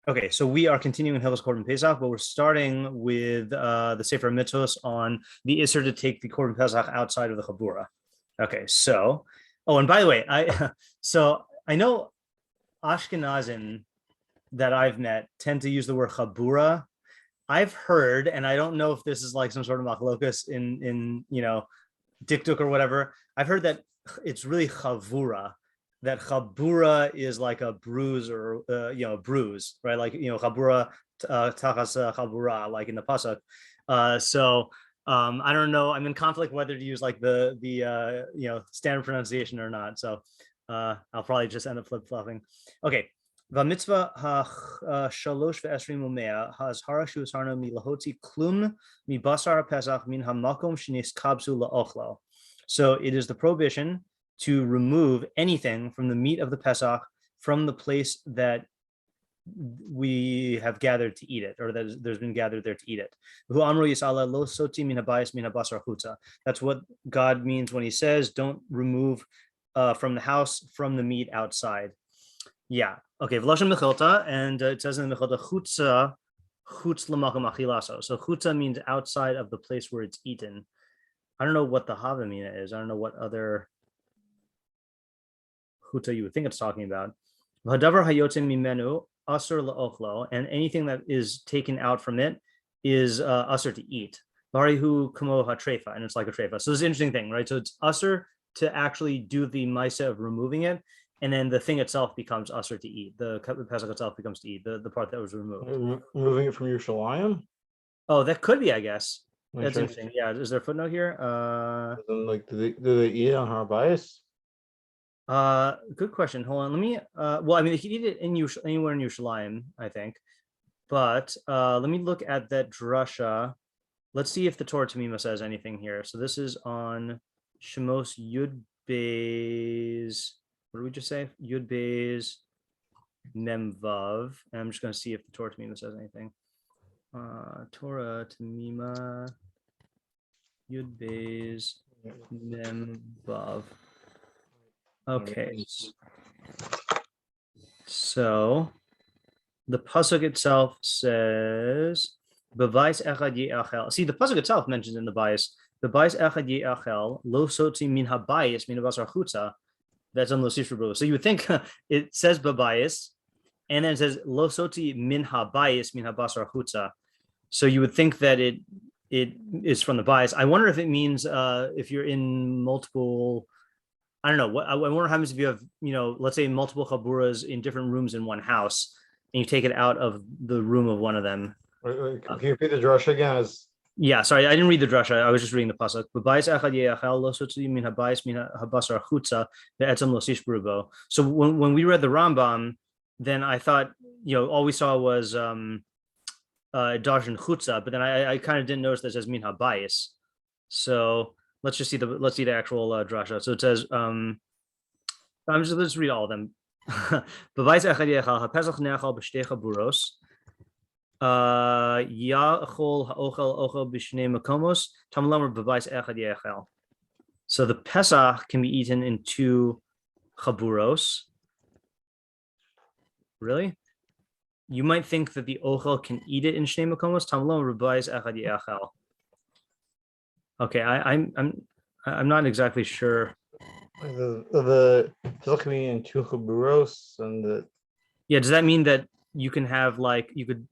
Okay, so we are continuing Hilchos Korban Pesach, but we're starting with the Sefer Mitzvos on the Isser to take the Korban Pesach outside of the chavurah. Okay, so and by the way, I know Ashkenazim that I've met tend to use the word chabura. I've heard, and I don't know if this is like some sort of machlokas in diktuk or whatever. I've heard that it's really chavura. That chabura is like a bruise or bruise, right? Like chabura tachas chavura, like in the pasuk. I don't know. I'm in conflict whether to use like the standard pronunciation or not. So I'll probably just end up flip flopping. Okay. V'mitzvah shalosh ve'esrim umea ha'azhara shu'asarna milahotzi klum mibasar pesach min hamakom sheniskabzu la'ochlo. So it is the prohibition to remove anything from the meat of the Pesach from the place that we have gathered to eat it, or that there's been gathered there to eat it. That's what God means when he says, don't remove from the house, from the meat outside. Yeah. Okay. And it says in the Mechilta, chutz l'makom achilaso. So chutza means outside of the place where it's eaten. I don't know what the havamina is. I don't know what other chutza you would think it's talking about. V'hadavar hayotzim mimenu asur la'ochlo, and anything that is taken out from it is asur to eat. Barihu kamo hatrefa, and it's like a trefa. So it's an interesting thing, right? So it's asur to actually do the maaseh of removing it, and then the thing itself becomes asur to eat. The pesach itself becomes to eat, the part that was removed. Removing it from Yerushalayim? Oh, that could be, I guess. That's interesting. Yeah, is there a footnote here? Like, do they eat it on Har Bayis? Good question. Hold on. Let me. Well, I mean, they could eat it anywhere in Yerushalayim, I think. But let me look at that drasha. Let's see if the Torah Tamiма says anything here. So this is on Shemos Yud Beis. What did we just say? Yud Beis Mem Vav. And I'm just going to see if the Torah Tamima says anything. Torah Tamima Yud Beis Mem Vav. Okay, so the pasuk itself says "B'vais echad ye'achel." See, the pasuk itself mentions in the bias "B'vais echad ye'achel lo sotzi min habayis min basar chutza." That's on Losif Shabru. So you would think it says "b'bayis," and then it says "lo sotzi min habayis min habasar chutza." So you would think that it is from the bias. I wonder if it means if you're in multiple. I don't know. I wonder what happens if you have, let's say multiple chaburas in different rooms in one house, and you take it out of the room of one of them. Can you repeat the drasha again? Yeah, sorry, I didn't read the drasha. I was just reading the pasuk. So when we read the Rambam, then I thought, all we saw was darshan chutza, but then I kind of didn't notice that it says min habayis. So let's see the actual drasha. So it says, let's read all of them. So the Pesach can be eaten in two chaburos. Really? You might think that the ochel can eat it in shnei makomos. Tamlam b'bayis echad ye'achel. Okay, I'm not exactly sure. The Pesach can be in two chaburos, and does that mean that you can have you could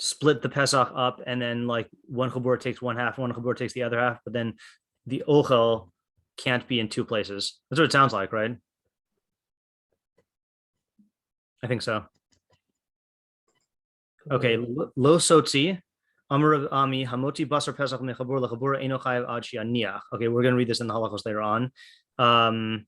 split the Pesach up, and then one chabur takes one half, one chabur takes the other half, but then the ochel can't be in two places. That's what it sounds like, right? I think so. Okay, lo sotzi. Okay, we're going to read this in the halachos later on. A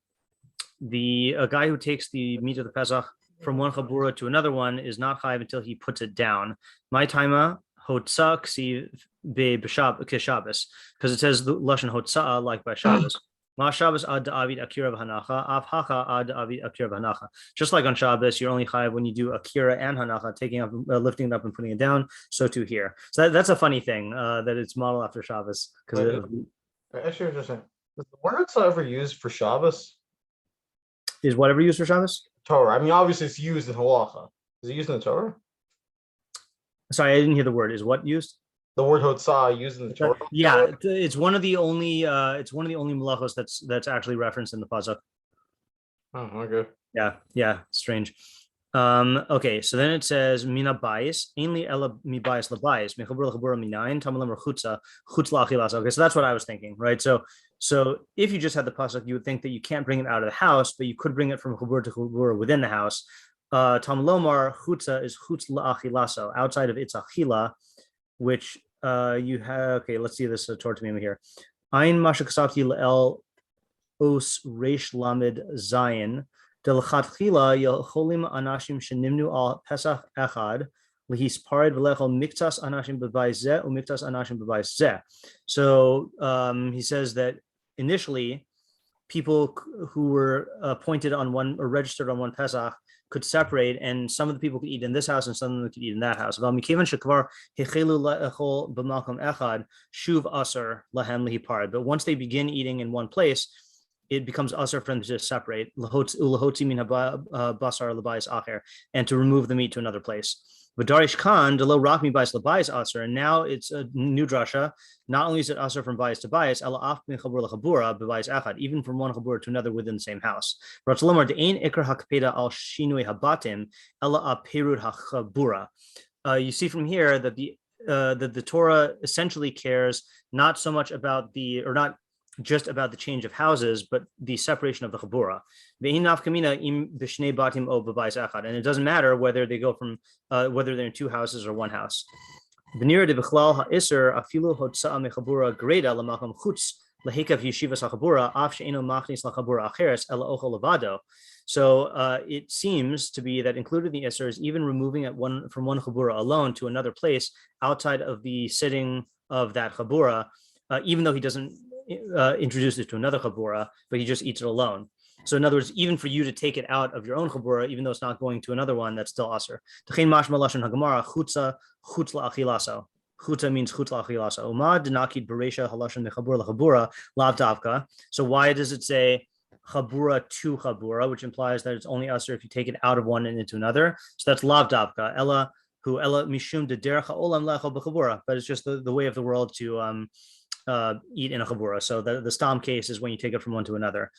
guy who takes the meat of the Pesach from one chabura to another one is not chayav until he puts it down. My taima hotza ksiv be b'Shabbos, because it says the lashon hotza like by Shabbos. Ma Shabbos ad David akira v'hanacha, av hacha ad David akira v'hanacha. Just like on Shabbos, you're only chayav when you do akira and hanacha, taking up, lifting it up and putting it down. So too here. So that's a funny thing that it's modeled after Shabbos. Actually, interesting. Is the word ever used for Shabbos? Is whatever used for Shabbos? Torah. I mean, obviously it's used in halacha. Is it used in the Torah? Sorry, I didn't hear the word. Is what used? The word hotzah used in the Torah. Yeah, it's one of the only malachos that's actually referenced in the pasuk. Oh, okay. Yeah, strange. Okay, so then it says mina bias, ainly ela mi bias la bias, mechabur lechabura minayin, tamalam chutza, chutz lachilas. Okay, so that's what I was thinking, right? So if you just had the pasuk, you would think that you can't bring it out of the house, but you could bring it from chabur to chabur within the house. Tamalomar chutza is chutz laachilaso, outside of its achila, which you have. Okay, let's see this toward Tamiya here. Ein mashakasavti le'el os reish lamed zayin. Delchatchila yocholim anashim shenimnu al pesach echad lehispared v'lechol miktas anashim b'bayis zeh umiktas anashim b'bayis zeh. So he says that initially people who were appointed on one or registered on one Pesach could separate, and some of the people could eat in this house and some of them could eat in that house. But once they begin eating in one place, it becomes usher for them to just separate and to remove the meat to another place. And now it's a new drasha. Not only is it usher from bias to bias, even from one chabur to another within the same house. You see from here that the Torah essentially cares not so much about not just about the change of houses, but the separation of the chavurah. And it doesn't matter whether they go from whether they're in two houses or one house. So it seems to be that included in the Isser is even removing it from one chavurah alone to another place outside of the sitting of that chavurah, even though he doesn't introduce it to another chavurah, but he just eats it alone. So in other words, even for you to take it out of your own chavurah, even though it's not going to another one, that's still aser. Chutza means chutz la'achilaso. Uma denakid bereisha halashon mechabura lachabura lav davka. So why does it say chabura to chabura, which implies that it's only aser if you take it out of one and into another? So that's lav davka. Ella mishum de derech ha'olam lechol b'chabura. But it's just the way of the world to eat in a chavurah. So the stam case is when you take it from one to another.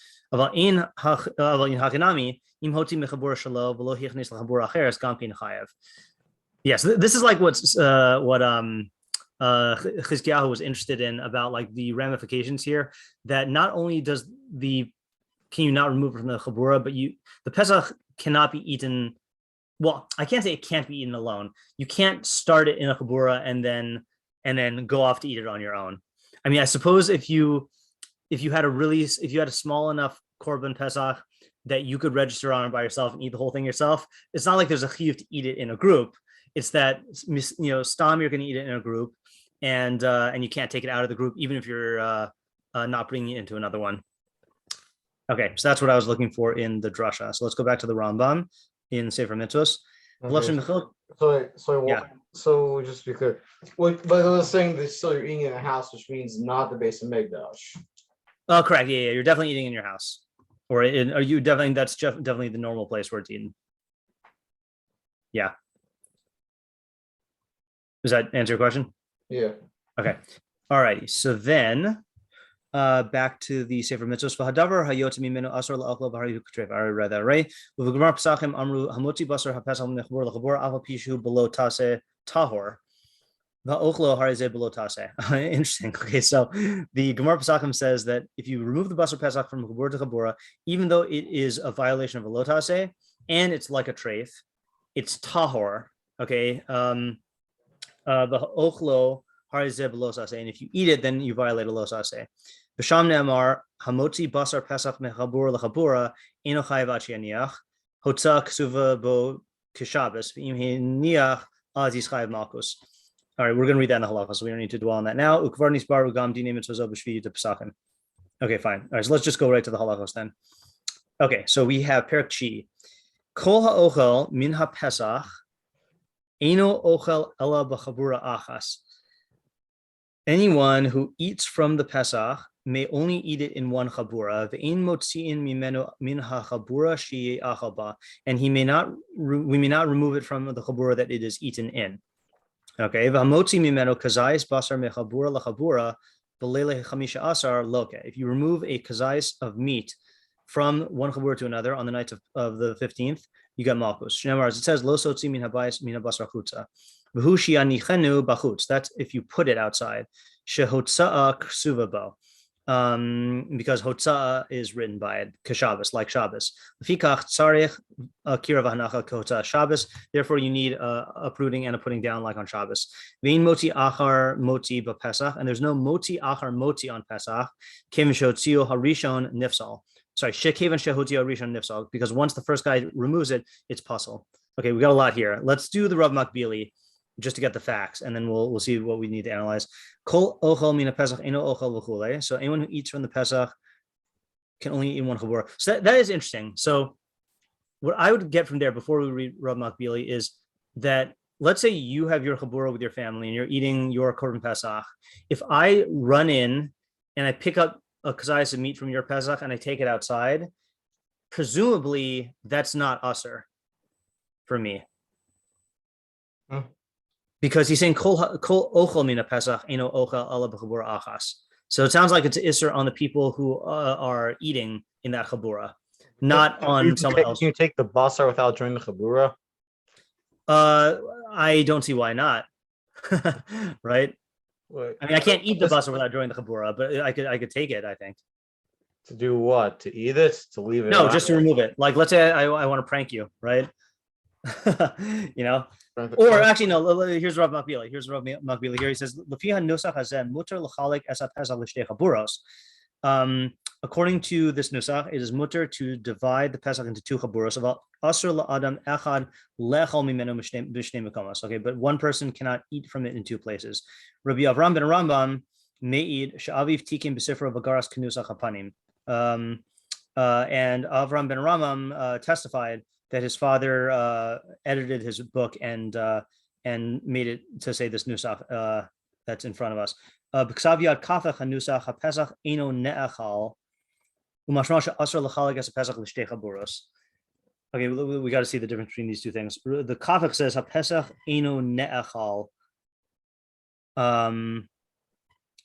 Yes, this is like what Chizkiyahu was interested in about like the ramifications here. That not only can you not remove it from the chavurah, but the Pesach cannot be eaten. Well, I can't say it can't be eaten alone. You can't start it in a chavurah and then go off to eat it on your own. I mean, I suppose if you had a small enough Korban Pesach that you could register on it by yourself and eat the whole thing yourself, it's not like there's a chiyuv to eat it in a group. It's that stam you're going to eat it in a group, and you can't take it out of the group even if you're not bringing it into another one. Okay, so that's what I was looking for in the drasha. So let's go back to the Rambam in Sefer Mitzvos. Okay. So just be clear, but I was saying that still you're eating in a house, which means not the base of Mikdash. Oh, correct. Yeah, you're definitely eating in your house, that's definitely the normal place where it's eaten. Yeah. Does that answer your question? Yeah. Okay. All righty. So then, back to the Sefer Mitzvos. V'hadavar hayot mimenu asor la'achlo b'hari hukatrev. I already read that, right? V'gemar pesachim amru hamotzi basar hapesach mechabur lachabur aval pishu below tase tahor. V'ochlo harizeh below tase. Interesting. Okay, so the Gemara Pesachim says that if you remove the basar pesach from chabur to chabura, even though it is a violation of below tase and it's like a treif, it's tahor. Okay. The ochlo harizeh below tase, and if you eat it, then you violate a lo tase. B'sham ne'amar hamotzi basar pesach mechabur lachabura eno chayav achianiach hotza ksuva bo kishabes v'im heniach az yischayav malkus. All right, we're going to read that in the halacha, so we don't need to dwell on that now. Okay, fine. All right, so let's just go right to the halachos then. Okay, so we have Perek Chi. Kol ha'ochel min ha'pesach eino ochel ela b'chabura achas. Anyone who eats from the Pesach may only eat it in one chabura. Ve'in motzi'in mimenu min ha'chabura she'yeh achal ba, and we may not remove it from the chabura that it is eaten in. Okay, v'hamotzi mimeno kazayis basar mechabura lachabura b'leile chamisha asar loke. If you remove a kazayis of meat from one chabura to another on the night of the 15th, you got malchus. Shnemar, as it says, lo sotzi min habayis min habasar chutza. V'hu shianichenu bachutz. That's if you put it outside. Shehotza'a ksuva bo. Because hotza'a is written by it, kashabas, like Shabbos. Lefikach tzarich kira v'hanacha kehotza'a Shabbos. Therefore, you need a uprooting and a putting down, like on Shabbos. Vein moti achar moti b'Pesach, and there's no moti achar moti on Pesach. Kevin shehotzio harishon nifsal. Sorry, shekevan shehotzio harishon nifsal. Because once the first guy removes it, it's puzzle. Okay, we got a lot here. Let's do the Rav Makbili just to get the facts, and then we'll see what we need to analyze. Kol ochel mina Pesach eno ochel v'chulei. So anyone who eats from the Pesach can only eat one chavurah. So that is interesting. So what I would get from there before we read Rav Makbili is that let's say you have your chavurah with your family and you're eating your Korban Pesach. If I run in and I pick up a kazayas of meat from your Pesach and I take it outside, presumably that's not usher for me. Because he's saying kol ochel mina Pesach eno ochel ala b'chabura achas. So it sounds like it's isser on the people who are eating in that chabura, not on someone else. Can you take the basar without joining the chabura? I don't see why not. Right? Wait, I mean, I can't eat the basar without joining the chabura, but I could take it, I think. to do what? To eat it? To leave it? No, out? just to remove it. Like, let's say I want to prank you, right? You know, or actually no. Here's Rav Makbili. Here he says, according to this nusach, it is mutter to divide the Pesach into two chaburos. Okay, but one person cannot eat from it in two places. Rabbi Avraham ben Rambam me'id she'aviv tikim b'sifra v'garas kenusach hapanim. And Avraham ben Rambam testified that his father edited his book and made it to say this nusach that's in front of us. Okay, we got to see the difference between these two things. The kafach says hapesach eno ne'achal,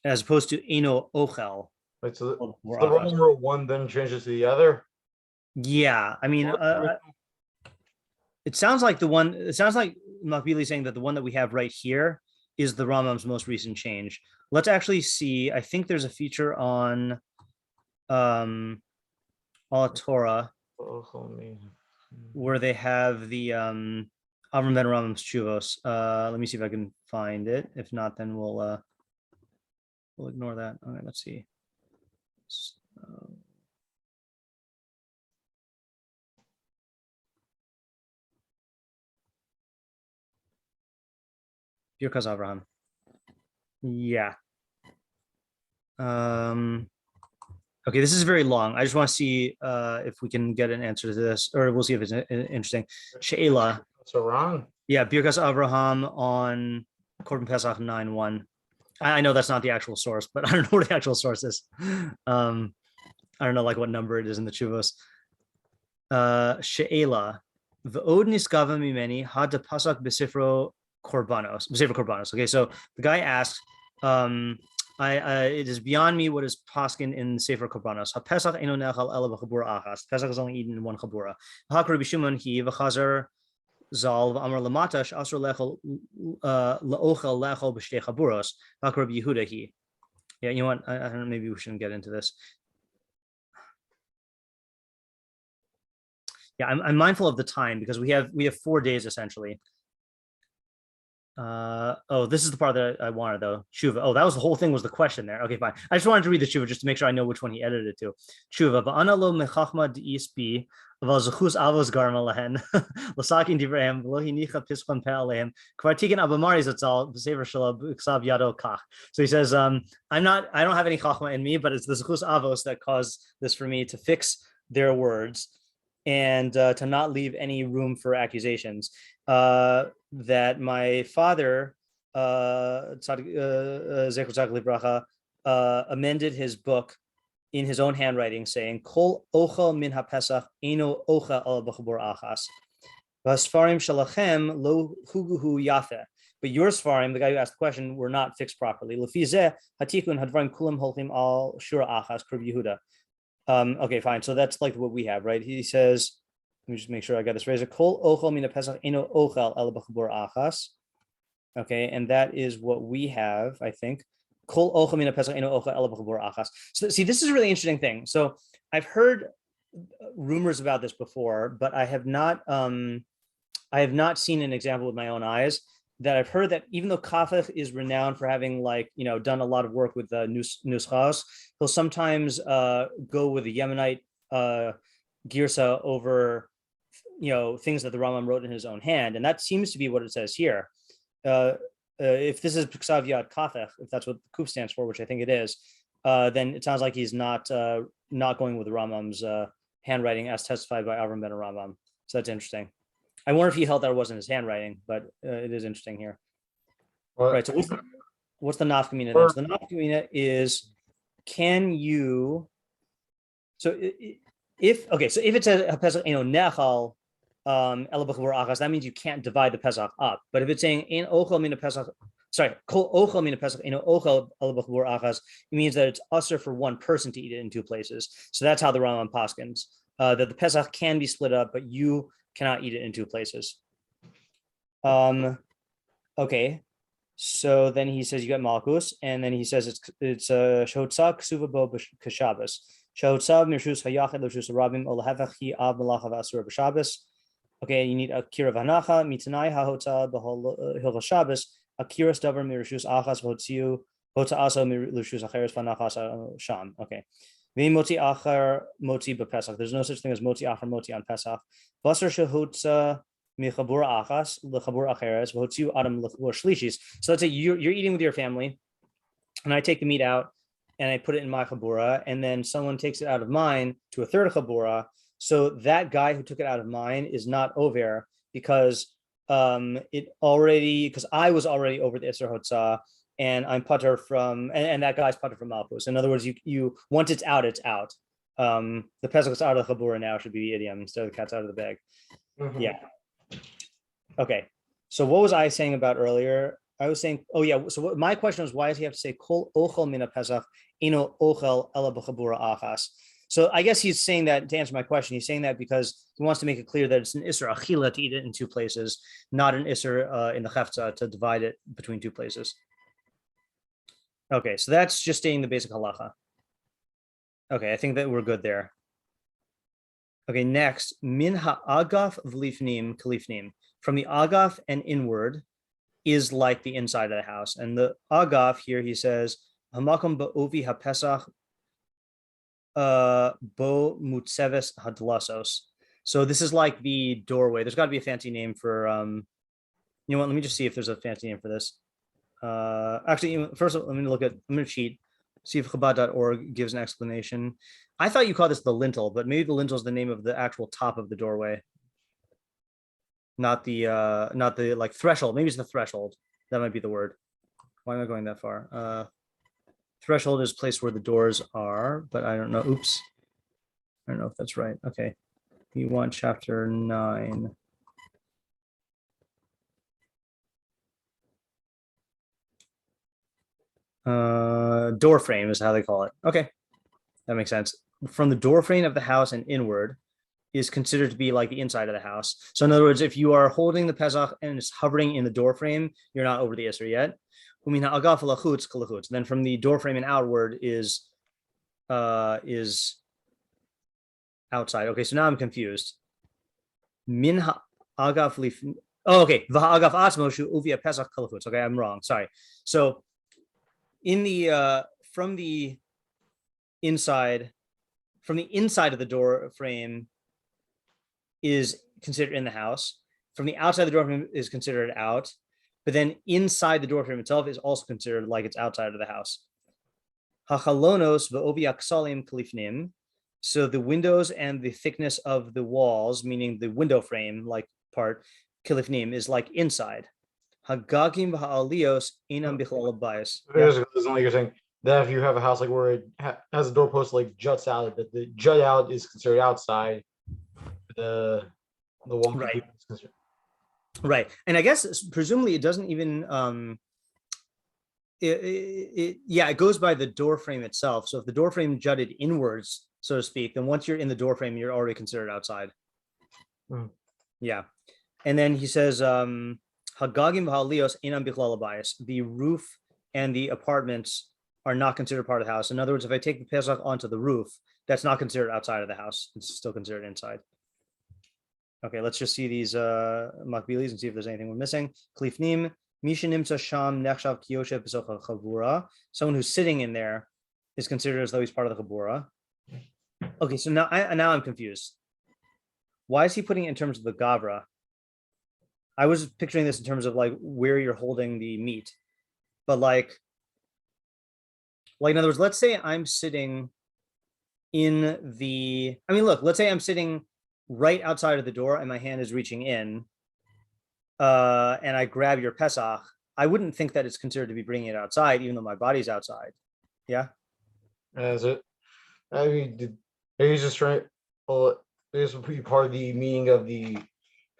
as opposed to eno ochel. Wait, so the Roman one then changes to the other? Yeah, I mean, it sounds like Makbili saying that the one that we have right here is the Rambam's most recent change. Let's actually see. I think there's a feature on Torah where they have the Avraham ben Rambam's Tshuvos. Let me see if I can find it. If not, then we'll ignore that. All right, let's see. Birkas Avraham. Yeah. Okay, this is very long. I just want to see if we can get an answer to this, or we'll see if it's interesting. She'ela. So wrong. Yeah, Birkas Avraham on Korban Pesach 9:1. I know that's not the actual source, but I don't know what the actual source is. I don't know like what number it is in the Tshuvos. She'ela. V'od niskava mimeni had de pasak b'sifro Korbanos. Okay, so the guy asks, it is beyond me what is paskin in Sefer Korbanos. HaPesach eno nechal ela b'chabura achas. Pesach is only eaten in one chabura. Ha'ak Rabbi Shimon he v'chazer zal v'amar lamata she'asur lechol la'ochel lechol b'shtei chaburos. Ha'ak Rabbi Yehuda he. Yeah, you know what? I don't know. Maybe we shouldn't get into this. Yeah, I'm mindful of the time because we have 4 days essentially. This is the part that I wanted though. Tshuva. Oh, that was the whole thing, was the question there. Okay, fine. I just wanted to read the tshuva just to make sure I know which one he edited it to. Tshuva. Va'ana lo mechachma d'isbi aval zechus avos garma lehen l'sakin divrehem v'lo hinicha piskon pe alehem kvar tiken abamari zatzal v'sever shalom ksav yado kach. So he says, I don't have any chachma in me, but it's the zechus avos that caused this for me to fix their words and to not leave any room for accusations. That my father, amended his book in his own handwriting, saying, "Kol ochel min haPesach eno ochel al b'chabur achas, v'asfarim shalachem lo huguhu yafe." but your Sfarim, the guy who asked the question, were not fixed properly. Lefizeh hatikun hadvarim kulam holchim al shura achas kurb Yehuda. Okay, fine. So that's like what we have, right? He says, let me just make sure I got this right. Kol ochel mina pesach eno ochel el b'chabur achas. Okay, and that is what we have, I think. Kol ochel mina pesach eno ochel el b'chabur achas. So see, this is a really interesting thing. So I've heard rumors about this before, but I have not seen an example with my own eyes. That I've heard that even though Kafach is renowned for having done a lot of work with nuschos, he'll sometimes go with the Yemenite girsa over things that the Rambam wrote in his own hand, and that seems to be what it says here. If this is P'ksav Yad Kafach, if that's what the Kuf stands for, which I think it is, then it sounds like he's not going with the Rambam's handwriting as testified by Avraham ben Rambam. So that's interesting. I wonder if he held that it wasn't his handwriting, but it is interesting here. What? Right. So what's the nafkamina then? So the nafkamina is, can you? So if it says Pesach nechal el b'chavur achas, that means you can't divide the Pesach up. But if it's saying ein ochel mina Pesach, kol ochel mina Pesach ochel el b'chavur achas, it means that it's usher for one person to eat it in two places. So that's how the Rambam paskins, that the Pesach can be split up, but you cannot eat it in two places. Okay, so then he says you got malchus, and then he says it's shotza ksuva bo kashabas. Shotza mirshus hayachid l'shus rabim olahevach hi av malachav asur b'shabas. Okay, you need akira v'hanacha mitanai hahotza b'hol hilchos Shabbos akira davar mirshus achas v'hotziu hotza aso mirshus acheres v'hanachas sham. Okay. Moti achar moti b'Pesach. There's no such thing as moti achar moti on Pesach. Basar shehutza michabur achas lechabur acheres v'hotziu adam lechabur shlishis. So let's say you're eating with your family, and I take the meat out and I put it in my chavurah, and then someone takes it out of mine to a third chavurah. So that guy who took it out of mine is not over because I was already over the Isser Hotzah. And I'm putter from, and that guy's putter from Malchus. In other words, you once it's out, it's out. The Pesach's out of the chabura now should be the idiom instead of the cat's out of the bag. Mm-hmm. Yeah. Okay. So what was I saying about earlier? I was saying, so my question was, why does he have to say kol ochel mina Pesach ino ochel ela b'chabura achas? So I guess he's saying that to answer my question. He's saying that because he wants to make it clear that it's an isser achila to eat it in two places, not an isser in the chefza to divide it between two places. Okay, so that's just stating the basic halacha. Okay, I think that we're good there. Okay, next, min ha'agaf v'lifnim kalifnim. From the agaf and inward is like the inside of the house. And the agaf here, he says, hamakom ba'ovi ha'pesach bo mutseves hadlasos. So this is like the doorway. There's got to be a fancy name for, you know what, let me just see if there's a fancy name for this. Actually, first I'm going to cheat, see if Chabad.org gives an explanation. I thought you called this the lintel, but maybe the lintel is the name of the actual top of the doorway, not the like threshold. Maybe it's the threshold. That might be the word. Why am I going that far? Threshold is a place where the doors are, but I don't know. Oops, I don't know if that's right. Okay, you want chapter 9. Door frame is how they call it. Okay, that makes sense. From the door frame of the house and inward is considered to be like the inside of the house. So in other words, if you are holding the Pesach and it's hovering in the door frame, you're not over the Isser yet. Then from the door frame and outward is outside. Okay, so now I'm confused. Min ha'agaf lif. Oh, okay. V'ha'agaf atzmo shu uvia Pesach kalachutz. Okay, I'm wrong. Sorry. So in the from the inside of the door frame is considered in the house. From the outside of the door frame is considered out, but then inside the door frame itself is also considered like it's outside of the house. Hachalonos v'ovi aksalim kalifnim. So the windows and the thickness of the walls, meaning the window frame like part, kalifnim, is like inside. Hagagim v'ha'alios inam bichlal bayis. Like you're saying that if you have a house like where it has a doorpost like juts out, that the jut out is considered outside. The one right. Right. And I guess presumably it doesn't even it goes by the door frame itself. So if the door frame jutted inwards, so to speak, then once you're in the door frame, you're already considered outside. Yeah. And then he says Hagagim v'halios einam bichlal habayis. The roof and the apartments are not considered part of the house. In other words, if I take the Pesach onto the roof, that's not considered outside of the house. It's still considered inside. Okay, let's just see these makbilis and see if there's anything we're missing. Klifnim, mishanimtza sham nechshav kiyoshev b'soch chavurah. Someone who's sitting in there is considered as though he's part of the chavurah. Okay, so now I'm confused. Why is he putting it in terms of the gavra? I was picturing this in terms of like where you're holding the meat, but like in other words, let's say I'm sitting in the. I mean, look, let's say I'm sitting right outside of the door and my hand is reaching in, and I grab your Pesach. I wouldn't think that it's considered to be bringing it outside, even though my body's outside. Yeah. Is it? I mean, he's just trying. Well, this would be part of the meaning of the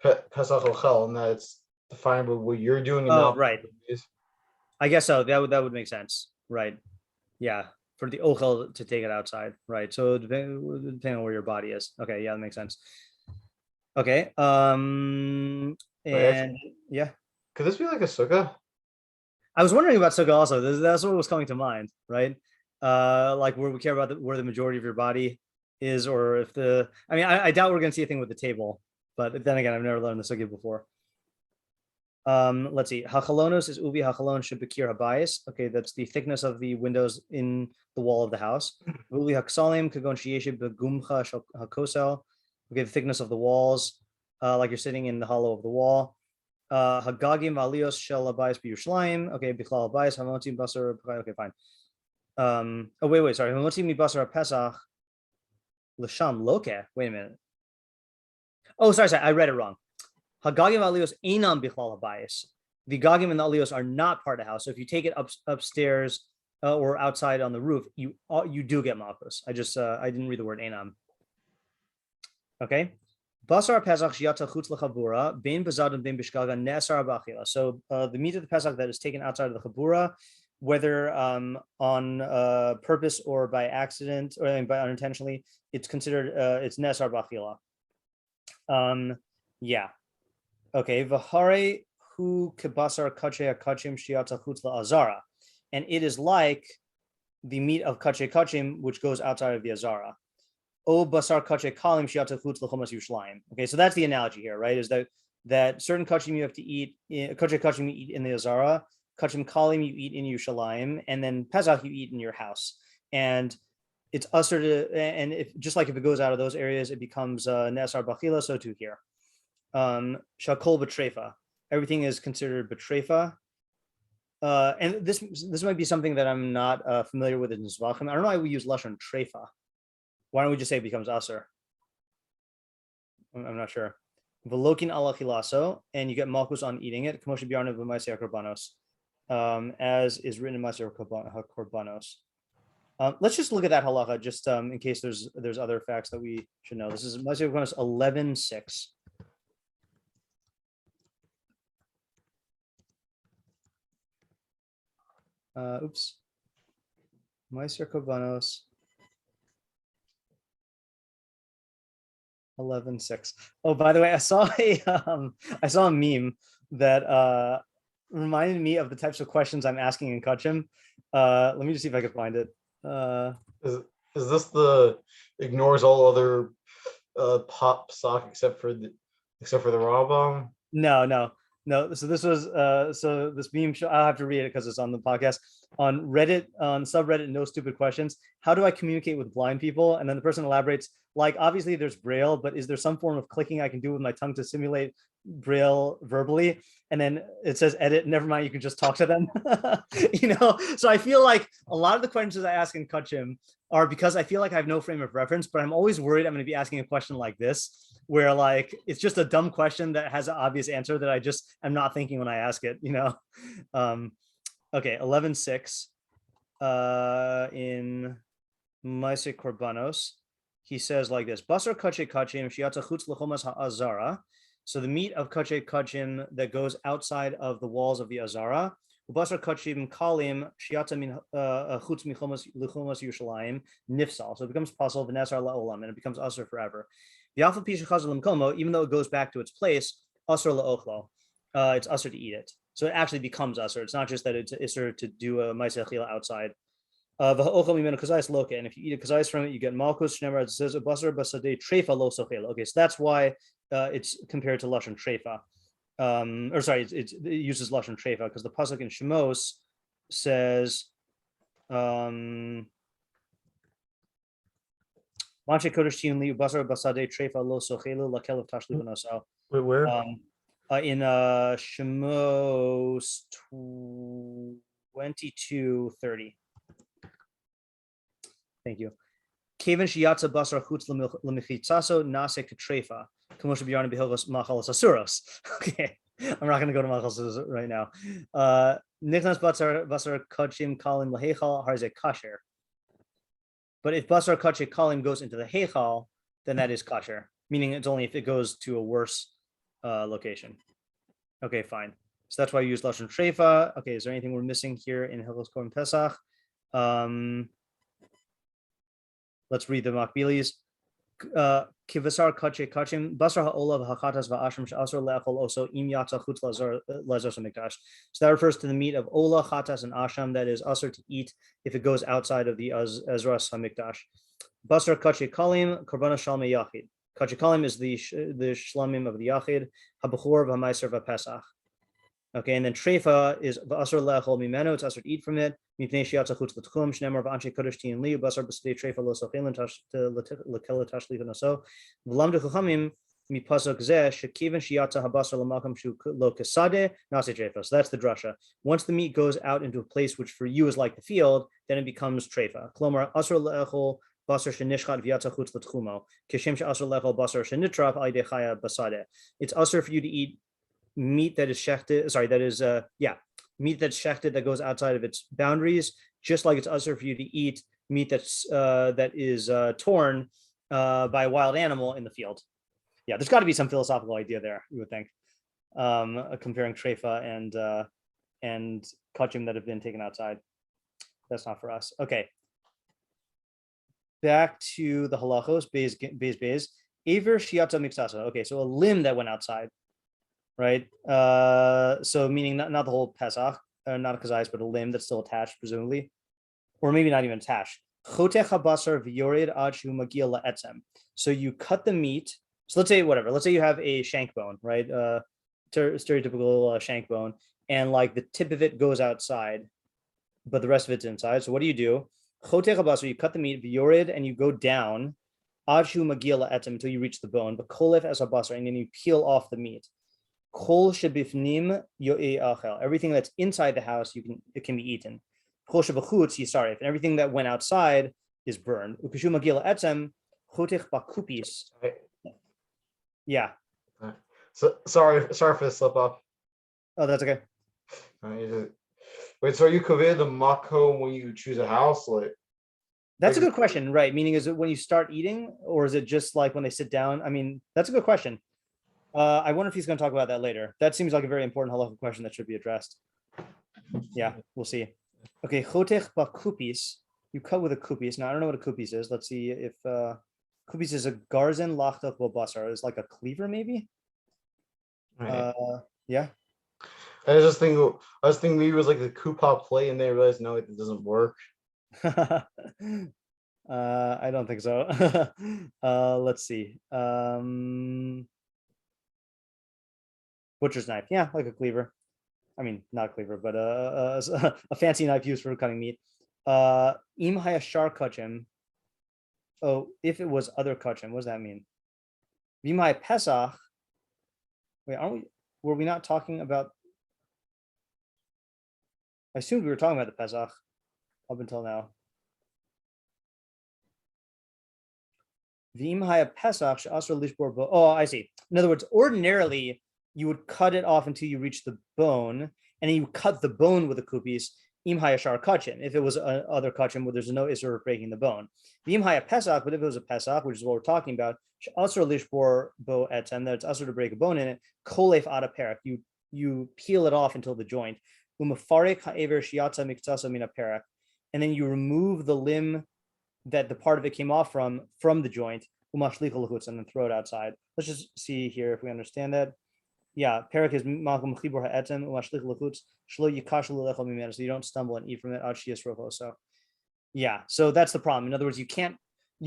Pesach Ochel, and that's defined by what you're doing. And not right. I guess so. That would make sense. Right. Yeah. For the ochel to take it outside. Right. So depending on where your body is. Okay. Yeah, that makes sense. Okay. And yeah. Could this be like a sukkah? I was wondering about sukkah also. That's what was coming to mind. Right. Like where we care about where the majority of your body is, or if I doubt we're going to see a thing with the table, but then again, I've never learned the sukkah before. Let's see. Hachalonos is ubi hachalon shebekir habayis. Okay, that's the thickness of the windows in the wall of the house. Ubi haksalim kagon sheyeshe begumcha hakosel. Okay, the thickness of the walls, like you're sitting in the hollow of the wall. Hagagim valios shel habayis biyushlayim. Okay, bichlal habayis hamotim basar. Okay, fine. Wait, sorry. Hamotim mi basar pesach l'sham loke. Wait a minute. Oh, sorry, I read it wrong. Hagagim aliyos einam bichlal habayis. The gagim and the aliyos are not part of the house. So if you take it upstairs or outside on the roof, you do get malchus. I didn't read the word einam. Okay. Basar pesach shiata chutz lechavura bein bezadim bein bishkaga nesar bachila. So the meat of the pesach that is taken outside of the chavura, whether on purpose or by accident or by unintentionally, it's considered it's nesar bachila. Yeah. Okay. V'harei hu kebasar kachei hakachim shiata chutz la'azara, and it is like the meat of kachei kachim which goes outside of the azara. O basar kachei kalim shiata chutz l'chomas Yerushalayim. Okay, so that's the analogy here, right? Is that certain kachim you have to eat, kachei kachim you eat in the azara, kachim kalim you eat in Yerushalayim, and then Pesach you eat in your house, and it's usher to, and if just like if it goes out of those areas, it becomes nesar bachila. So too here. Shakol betrefa. Everything is considered betrefa. And this might be something that I'm not familiar with in Zvachim. I don't know why we use lashon trefa. Why don't we just say it becomes aser? I'm not sure. Velokin ala chilaso, and you get malchus on eating it. K'moshe b'yarnu b'maaseh korbanos, as is written in Maaseh korbanos. Let's just look at that halacha, just in case there's other facts that we should know. This is Maaseh korbanos 11:6. Maaseh korbanos 11:6. Oh, by the way, I saw a meme that reminded me of the types of questions I'm asking in Kachim. Let me just see if I can find it. Is this the ignores all other pop sock except for the Rambam? No. So this was so this meme show, I'll have to read it because it's on the podcast. On Reddit, on subreddit, no stupid questions. How do I communicate with blind people? And then the person elaborates, like, obviously there's Braille, but is there some form of clicking I can do with my tongue to simulate Braille verbally? And then it says edit, never mind, you can just talk to them. So I feel like a lot of the questions I ask in Kachim are because I feel like I have no frame of reference, but I'm always worried I'm going to be asking a question like this, where like it's just a dumb question that has an obvious answer that I just am not thinking when I ask it, Okay, 11:6 in Maaseh Korbanos, he says like this: Basar kachei kachim shiatza chutz l'chomas ha'azara. So the meat of kache kachim that goes outside of the walls of the azara, ubasar kachim kalim shiata min chutz michomas luchomas Yerushalayim nifsal. So it becomes possible v'nesar la'olam, and it becomes usher forever. V'yafal pisha chazalim komo, even though it goes back to its place, usher la'ochlo, it's usher to eat it. So it actually becomes usher. It's not just that it's usher to do a ma'aseh achila outside. And if you eat a kazais from it, you get malchus. It says basar basadei treifa lo sochela. Okay, so that's why it's compared to lashon treifa. Or sorry, it uses lashon treifa because the pasuk in Shemos says, "Manche kodesh tiyun li basar basadei treifa lo sochela lakel of tashli v'nosal." Wait, where? In Shemos 22:30. Thank you. Keven shiyatza basar chutz lemichitzaso nase ketrefa. Kamosha b'yarna b'hilchos machalos asuros. Okay, I'm not going to go to machalos right now. Nichnas basar kachim kalim lahechal harze kasher. But if basar kachim kalim goes into the heichal, then that is kasher. Meaning it's only if it goes to a worse location. Okay, fine. So that's why I use lashon treifa. Okay, is there anything we're missing here in Hilchos Korban Pesach? Let's read the makbilis. Kivasar kache kachim basar ha'olav ha'chatas va'asham she'asor le'achol oso im yatza chutz lazar mikdash. So that refers to the meat of olah, chatas, and asham that is asur to eat if it goes outside of the azras hamikdash. Basar kache kalim carbon shalmei yachid. Kache kalim is the shlamim of the yachid. Habachor v'hamaiser v'pesach. Okay, and then treifa is v'asur le'achol mimeno. It's asur to eat from it. Mipnei shiatza chutz l'tchum shneimar v'anshe kodesh tiyun li basar b'sadei treifa lo sochelin l'kel tashli v'naso v'lamdu chachamim mipasuk zeh shekiven shiatza habasar l'makam shu lo kesade nase treifa. So that's the drasha. Once the meat goes out into a place which for you is like the field, then it becomes treifa. Klomar asur le'achol basar shenishchat v'yatza chutz l'tchumo kishem she'asur le'achol basar shenitraf alidei chaya basade. It's asur for you to eat meat that is shechted. Sorry, that is meat that's shechted that goes outside of its boundaries, just like it's usher for you to eat meat that's that is torn by a wild animal in the field. Yeah, there's got to be some philosophical idea there, you would think, comparing treifa and kachim that have been taken outside. That's not for us. Okay, back to the halachos. Beis. Aver shiata mixasa. Okay, so a limb that went outside. Right, so meaning not the whole Pesach, not a kazais, but a limb that's still attached, presumably, or maybe not even attached. So you cut the meat. So let's say let's say you have a shank bone, right? Stereotypical shank bone, and like the tip of it goes outside, but the rest of it's inside. So what do? You cut the meat, and you go down until you reach the bone, but kolef as a basar, and then you peel off the meat. Kol shebifnim yo'ei achel. Everything that's inside the house, it can be eaten. Kol shebachutz yisaref, and everything that went outside is burned. Ukishu magila etzem chotech bakupis. Yeah. So sorry for the slip up. Oh, that's okay. Wait, so are you kaveh the mako when you choose a house? That's a good question, right? Meaning, is it when you start eating, or is it just like when they sit down? I mean, that's a good question. I wonder if he's going to talk about that later. That seems like a very important halakha question that should be addressed. Yeah, we'll see. Okay, chotech bakupis. You cut with a kupis. Now I don't know what a kupis is. Let's see if kupis is a garzen lachtach basar. It's like a cleaver, maybe. Right. Yeah. I was thinking maybe it was like the Koopa play, and they realized no, it doesn't work. I don't think so. Let's see. Butcher's knife, yeah, like a cleaver. I mean, not a cleaver, but a fancy knife used for cutting meat. Im hayashar kachim. Oh, if it was other kachim, what does that mean? V'imay pesach. Wait, were we not talking about? I assumed we were talking about the Pesach up until now. V'im haya pesach she'asur lishbor bo. Oh, I see. In other words, ordinarily you would cut it off until you reach the bone, and then you cut the bone with a kupis. Im hayashar kachim, if it was other kachim where there's no issur of breaking the bone. The im haya pesach, but if it was a pesach, which is what we're talking about, asur lishbor bo etzem, that it's asur to break a bone in it. Kolef ada perak, you peel it off until the joint. Umafarek ha'ever shiatza miktsasa mina perak, and then you remove the limb that the part of it came off from the joint. Umashlicha lachutz, and then throw it outside. Let's just see here if we understand that. Yeah, perak is malchum chibur ha'etzem umashlicha lachutz shlo yikashu lelechol mimenu, so you don't stumble and eat from it. Achias rofoso. Yeah, so that's the problem. In other words, you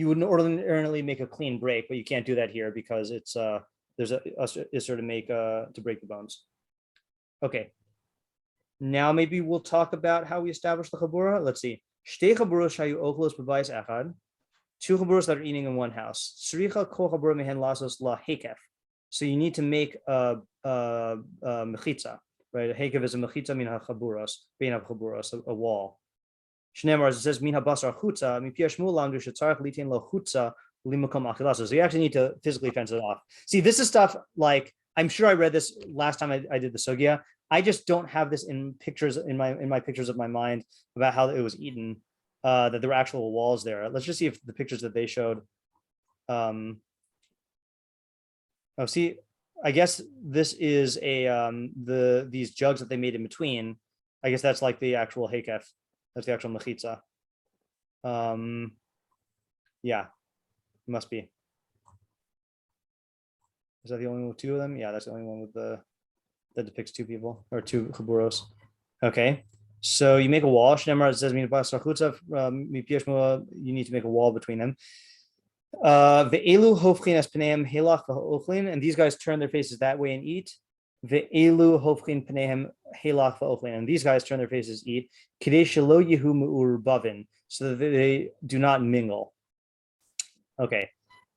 would ordinarily make a clean break, but you can't do that here because it's there's a issur to make to break the bones. Okay, now maybe we'll talk about how we establish the chavurah. Let's see. Shtei chavuros shayu ochlos b'bayis echad. Two chavuros that are eating in one house. Sricha kol chavurah mehen lasos la hekef. So you need to make a mechitza, right? A hekef is a mechitza min ha-chavuros, bein ha-chavuros, a wall. Shneimar, it says min ha-basar chutza, mi pia shmul lamdu shetzarech litin lo chutza limakom achilaso. So you actually need to physically fence it off. See, this is stuff like, I'm sure I read this last time I did the sugya. I just don't have this in pictures in my pictures of my mind about how it was eaten, that there were actual walls there. Let's just see if the pictures that they showed. Oh, see, I guess this is these jugs that they made in between. I guess that's like the actual hekef. That's the actual mechitza. Yeah, it must be. Is that the only one with two of them? Yeah, that's the only one with that depicts two people or two chaburos. Okay, so you make a wall. Shneimar, it says you need to make a wall between them. Ve'elu hofchin es pneim helach v'ochlin, and these guys turn their faces that way and eat. Ve'elu hofchin pneim helach v'ochlin, and these guys turn their faces eat. Kidei shelo yehu me'urbavin, so that they do not mingle. Okay,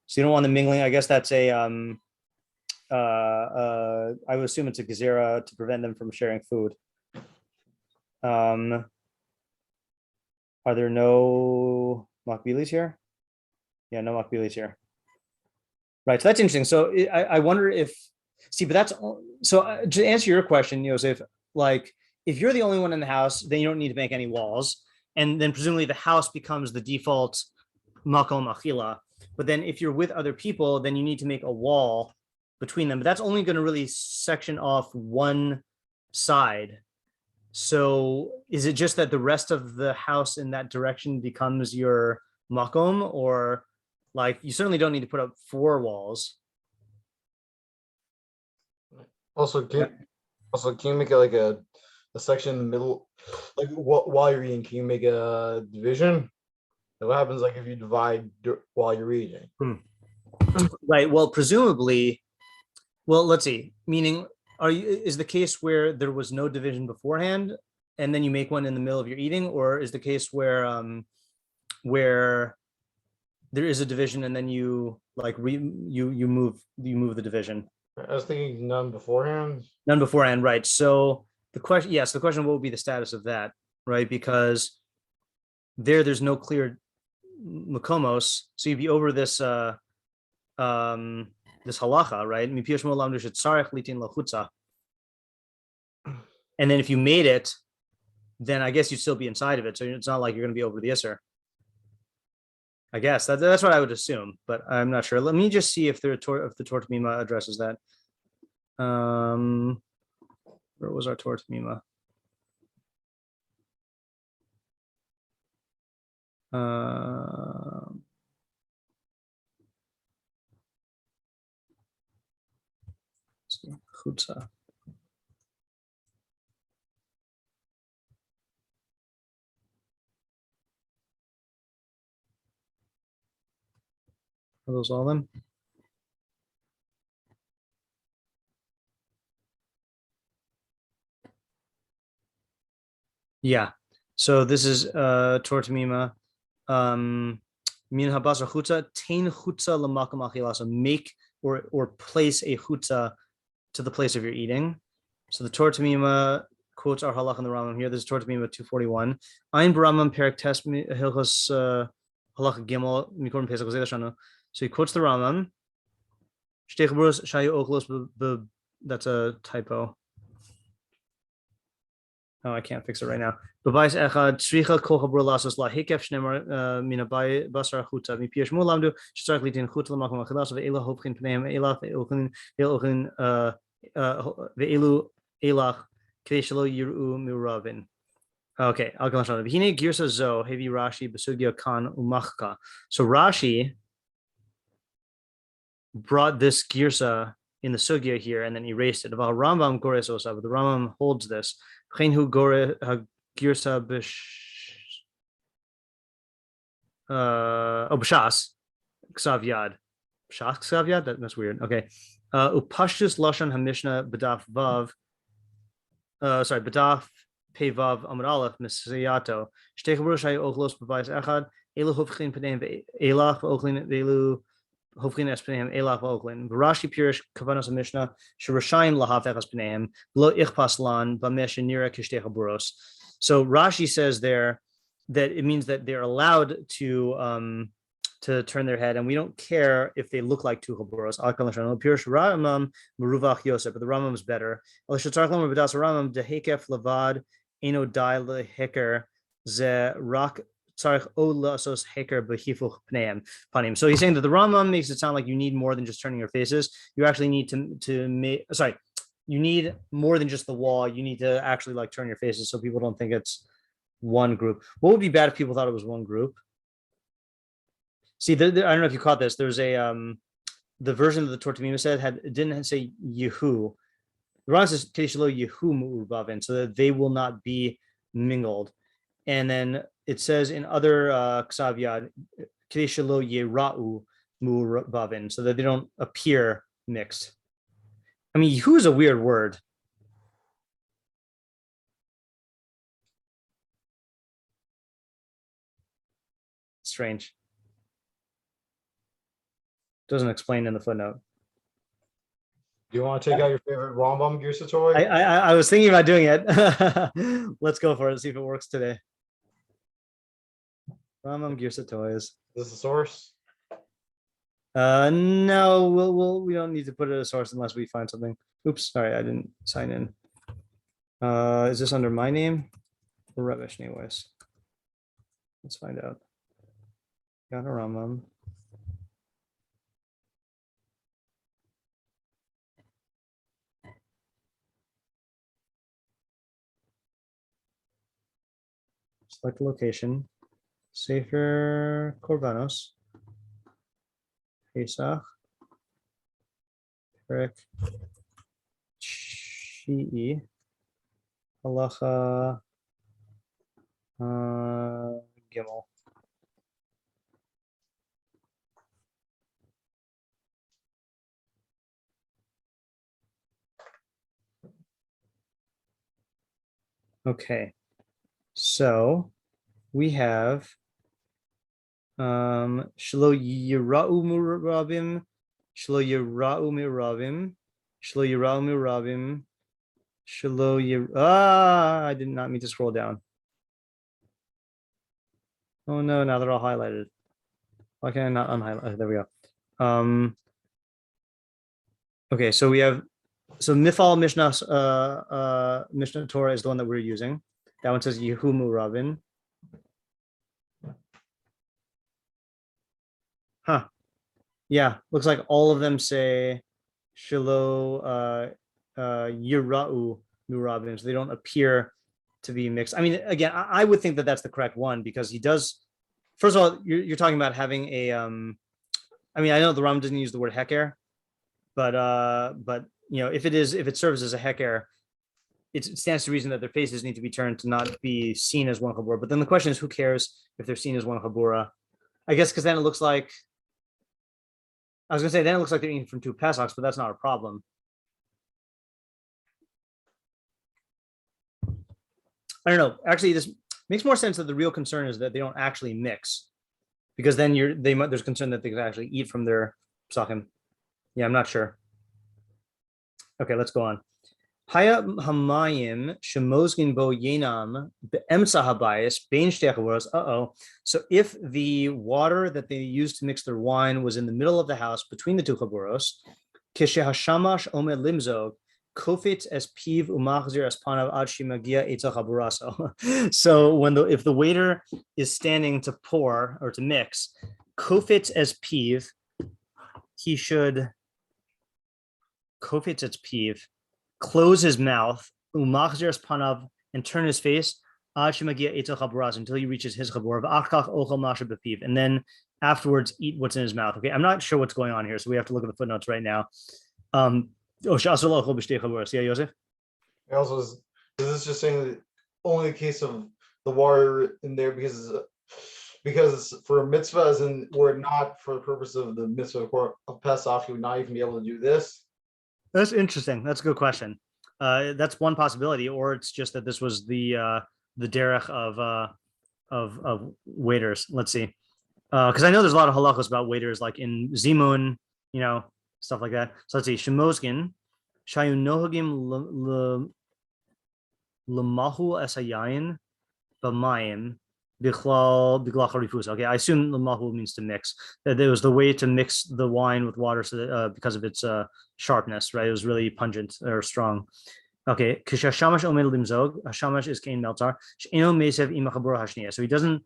so you don't want them mingling. I guess that's a I would assume it's a gezerah to prevent them from sharing food. Are there no makbilis here? Yeah, no makbilis here. Right, so that's interesting. So I wonder if, see, but that's, so to answer your question, Yosef, like if you're the only one in the house, then you don't need to make any walls. And then presumably the house becomes the default makom achila. But then if you're with other people, then you need to make a wall between them. But that's only going to really section off one side. So is it just that the rest of the house in that direction becomes your makom, or like you certainly don't need to put up 4 walls? Also, can you make it like a section in the middle, like while you're eating? Can you make a division? What happens like if you divide while you're eating? Right. Well, presumably. Well, let's see. Meaning, is the case where there was no division beforehand, and then you make one in the middle of your eating, or is the case where there is a division and then you like you move the division? I was thinking none beforehand. None beforehand, right? So the question, yes, the question: what would be the status of that, right? Because there's no clear makomos, so you'd be over this this halacha, right? And then if you made it, then I guess you'd still be inside of it. So it's not like you're going to be over the issur. I guess that's what I would assume, but I'm not sure. Let me just see if the Torah Tamiма addresses that. Where was our Torah Tamima? Chutza. Are those all of them? Yeah. So this is Torah Tamima. Min habasar chutza, tain chutza l'makam achila. So make or place a chutza to the place of your eating. So the Torah Tamima quotes our halach in the Rambam here. This is Torah Tamima 241. Ein Rambam Perak Test Hilchos Halach Gimel Mikorim Pesach Shana. So he quotes the Rambam. Shtei chaburos shayu ochlos. That's a typo. Oh, I can't fix it right now. B'bayis echad tzricha kol chavurah lasos la hikef shnemar min habayis basar chuta mi piyesh mulamdu shtzarich litin chut l'makom achilas ve'ela hopchin pneim elach ve'elchin ve'elu elach k'dei shelo yiru miravin. Okay, I'll go on. V'hine girsa zo hevi Rashi b'sugya kan umachka. So Rashi brought this girsa in the sugya here and then erased it. About Rambam gores osa, but the Rambam holds this. Girsa b'shas ksav yad. B'shas ksav yad? That's weird. Okay. Upashtus lashon hamishna b'daf vav. B'daf pevav amud aleph misayato. Shtei chavurah shay ochlos b'bayis echad. Elu hofchin p'neim ve'elach v'ochlin ve'elu hofchin es p'neim elach v'ochlin. V'rashi pirish kavanos hamishna shirashayim lahav echas p'neim lo ichpas lan b'mesh nira kishtei chavuros. So Rashi says there that it means that they're allowed to turn their head, and we don't care if they look like two chavuros. Pirish Rambam meruvach Yosef, but the Rambam is better. Rambam dehekef lavad eno dai leheker ze rak tzarich o lasos heker behifuch pneim panim. So he's saying that the Rambam makes it sound like you need more than just turning your faces. You actually need to make you need more than just the wall. You need to actually like turn your faces so people don't think it's one group. What would be bad if people thought it was one group? See, I don't know if you caught this. There's a the version of the Torah Tamiма said didn't say Yehu. The Ron says Kedishlo Yehu Mu'urbavin, so that they will not be mingled. And then it says in other Ksav Yad Kedishlo Yera'u Mu'urbavin, so that they don't appear mixed. I mean, Yehu is a weird word. Strange. Doesn't explain in the footnote. Do you want to take out your favorite Rambam Girsa toy? I was thinking about doing it. Let's go for it. See if it works today. Rambam Girsa toys. Is this a source? No, we don't need to put it as a source unless we find something. Oops, sorry, I didn't sign in. Is this under my name or rubbish anyways? Let's find out. Got a Rambam. Select location, Sefer Korbanos, Pesach, Perek, Shi'i, Halacha, Gimel. Okay. So we have Shlo Yira'u Mirabim, Shlo Yira'u Mirabim, Shlo Yira'u Mirabim, Shlo Yir. I did not mean to scroll down. Oh no, now they're all highlighted. Why can I not unhighlight? There we go. Okay, so we have Mifal Mishnah Torah is the one that we're using. That one says Yehu Murabin. Huh. Yeah, looks like all of them say Shilo Yira'u Murabin, so they don't appear to be mixed. I mean, again, I would think that that's the correct one because he does. First of all, you're talking about having a. I mean, I know the Ram doesn't use the word heker, but you know, if it serves as a heker, it stands to reason that their faces need to be turned to not be seen as one chavurah. But then the question is, who cares if they're seen as one chavurah? I guess because then it looks like, I was going to say, then it looks like they're eating from two Pesachs, but that's not a problem. I don't know. Actually, this makes more sense that the real concern is that they don't actually mix, because then there's concern that they could actually eat from their Pesachim. Yeah, I'm not sure. Okay, let's go on. Haya hamayim shemozgin bo yenam be'emsa habayis bein shtei chavuros. So if the water that they used to mix their wine was in the middle of the house between the two chavuros, kishehashamash omed limzog, kofetz es piv umachzir es panav ad shimagia etzel chavuraso. So if the waiter is standing to pour or to mix, kofetz es piv, he should kofetz es piv, close his mouth, umachzir es panav, and turn his face until he reaches his chavurah, and then afterwards eat what's in his mouth. Okay, I'm not sure what's going on here, so we have to look at the footnotes right now. Yeah, Yosef? Also, is this just saying that only the case of the water in there because for a mitzvah, as in were not for the purpose of the mitzvah of Pesach, you would not even be able to do this? That's interesting. That's a good question. That's one possibility, or it's just that this was the derech of waiters. Let's see, because I know there's a lot of halachos about waiters, like in Zimun, stuff like that. So let's see, Shemoskin, Shayu Nohagim Lamahu Esayayin Bamayim Bichlal Harifus. Okay, I assume Lamahu means to mix. That there was the way to mix the wine with water, so that, because of its sharpness, right? It was really pungent or strong. Okay, Kishashamash omed limzog, Hashamash is kain meltar, she'eno mesev ima chabura hashniya. So he doesn't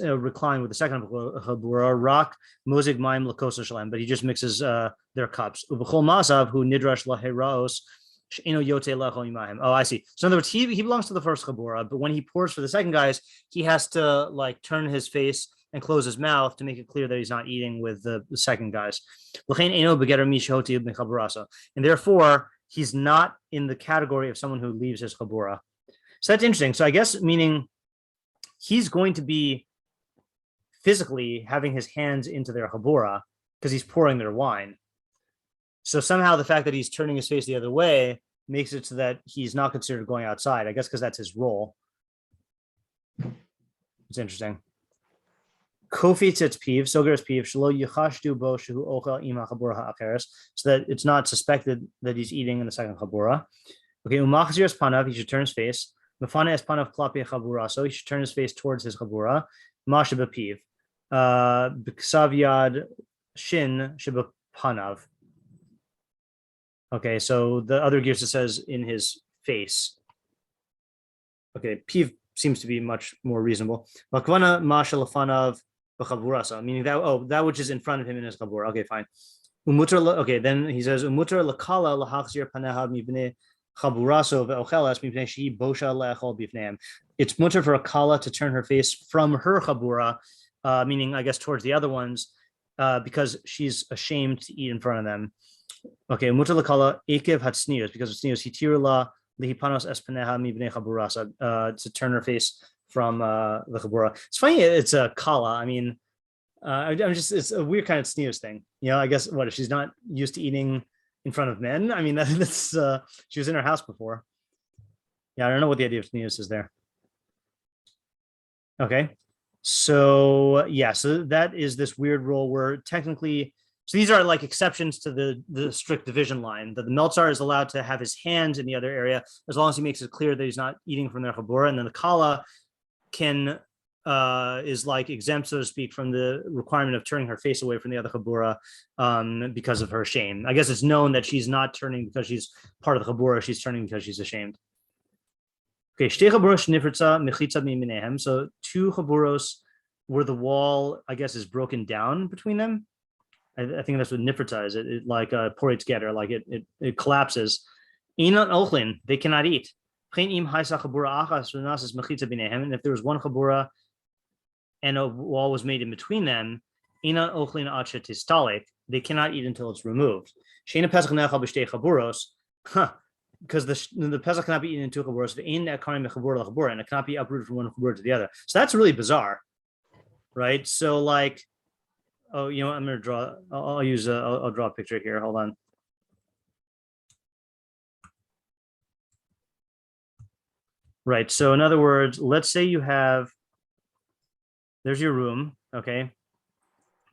recline with the second chabura, rock, mozig maim lakosa shalem, but he just mixes their cups. Ubechol masav hu nidrash laheraos, she'eno yote lechol imahim. Oh, I see. So in other words, he belongs to the first chabura, but when he pours for the second guys, he has to like turn his face and close his mouth to make it clear that he's not eating with the second guys. And therefore, he's not in the category of someone who leaves his chavurah. So that's interesting. So I guess meaning he's going to be physically having his hands into their chavurah because he's pouring their wine. So somehow the fact that he's turning his face the other way makes it so that he's not considered going outside, I guess because that's his role. It's interesting. Kofitz its piv, soger its piv, shelo yichashdu bo shehu ochel ima chabura ha'acheres, so that it's not suspected that he's eating in the second chabura. Okay, umachzir es panav, he should turn his face. Mefane es panav klapi chabura, so he should turn his face towards his chabura. Masha bepiv, b'ksav yad shin shebepanav. Okay, so the other girsa says in his face. Okay, piv seems to be much more reasonable. Makvana masha lefanav. Meaning that which is in front of him in his chabura. Okay, fine. Okay, then he says umutar lakala lahachzir paneha mibnei chaburaso ve'ochelas mibnei she bosha le'echol bifneim. It's mutar for a kala to turn her face from her chabura, meaning I guess towards the other ones, because she's ashamed to eat in front of them. Okay, umutar lakala ekev hatznius, because of sneers hitirula lihipanos espaneha mibnei chaburasa, to turn her face from the chabura. It's funny, it's a kala. I mean, it's a weird kind of sneers thing. I guess what if she's not used to eating in front of men? I mean, that's she was in her house before. Yeah, I don't know what the idea of sneers is there. Okay, so yeah, so that is this weird rule where technically, so these are like exceptions to the strict division line. That the meltzar is allowed to have his hands in the other area as long as he makes it clear that he's not eating from their chabura, and then the kala is like exempt, so to speak, from the requirement of turning her face away from the other chabura because of her shame. I guess it's known that she's not turning because she's part of the chabura, she's turning because she's ashamed. Okay, so 2 chaburos where the wall, I guess, is broken down between them. I think that's what nifritza is. It like porates together, like it collapses. Inan ochlin, they cannot eat. And if there was one chabura and a wall was made in between them, they cannot eat until it's removed. Because the Pesach cannot be eaten in 2 chaburos, and it cannot be uprooted from one chabura to the other. So that's really bizarre, right? So like, I'm going to draw. I'll draw a picture here. Hold on. Right. So in other words, let's say there's your room, okay,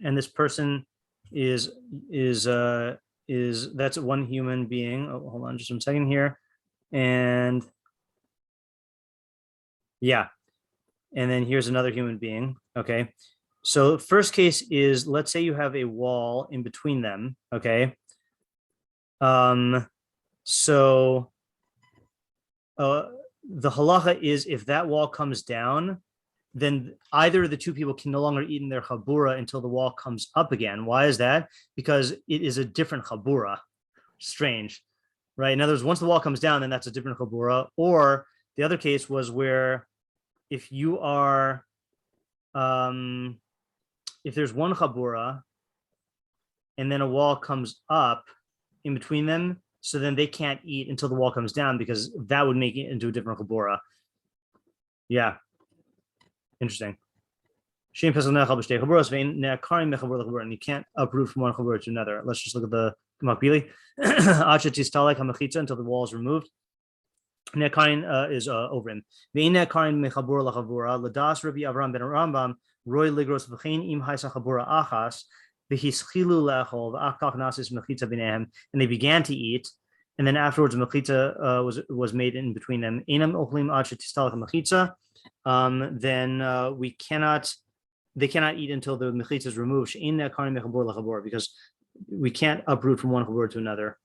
and this person is that's one human being. Oh, hold on just 1 second here, and yeah, and then here's another human being. Okay, so first case is, let's say you have a wall in between them. Okay, So the halacha is if that wall comes down, then either of the two people can no longer eat in their chavurah until the wall comes up again. Why is that? Because it is a different chavurah. Strange, right? In other words, once the wall comes down, then that's a different chavurah. Or the other case was where if you are, if there's one chavurah and then a wall comes up in between them, so then they can't eat until the wall comes down because that would make it into a different chavurah. Yeah. Interesting. And you can't uproot from one chavurah to another. Let's just look at the makbili. Until the wall is removed. Is over him. Ladas Rabbi Avraham ben Rambam Roy Ligros v'chein im haisa chabura achas v'hischilu lechol v'achkach nasis mechitza b'nehem, and they began to eat, and then afterwards mechitza was made in between them. Einam ochlim ad shetistalach mechitza. Then they cannot eat until the mechitza is removed. Because we can't uproot from one chabur to another.